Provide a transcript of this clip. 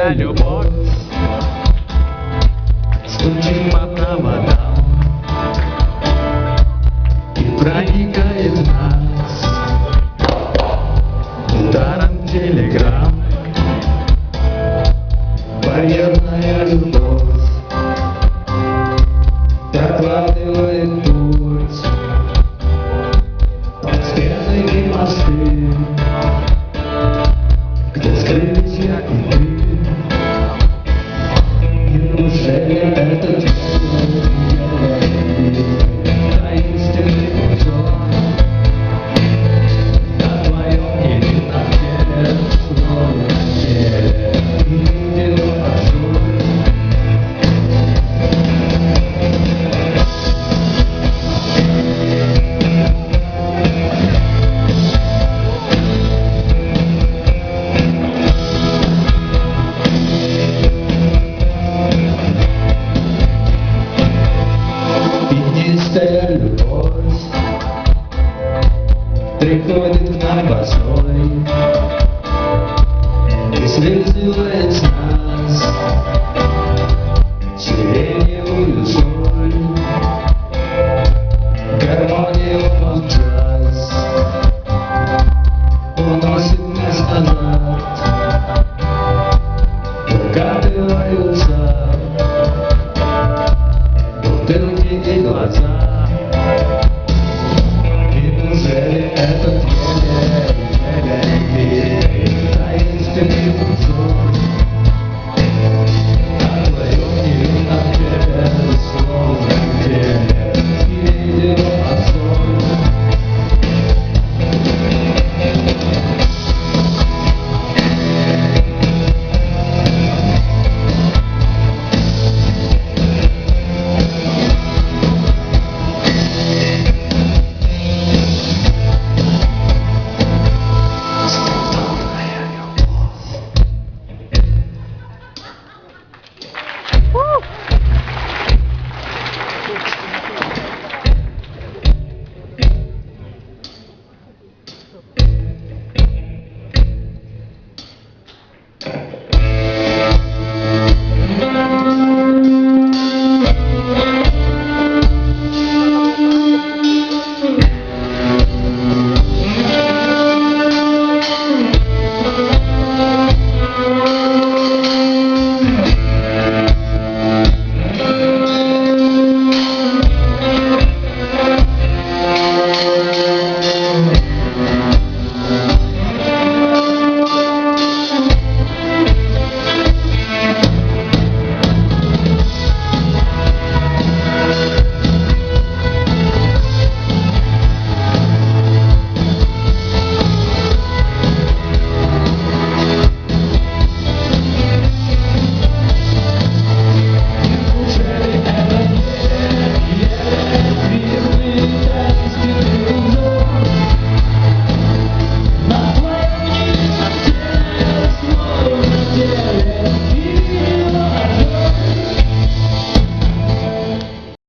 Тихая любовь стучит по проводам и проникает в нас ударом телеграмм. Барьерная любовь прокладывает путь под стенами мосты, где скрылись я и ты. Неужели этот таинственный узор на твоем невинном теле снова на теле и видел обзор? Пятнистая любовь приходит к нам босой и слизывает с нас сиреневую соль, гармонию в джаз уносит нас назад, выкатываются бутылки и глаза. Неужели этот еле таинственный узор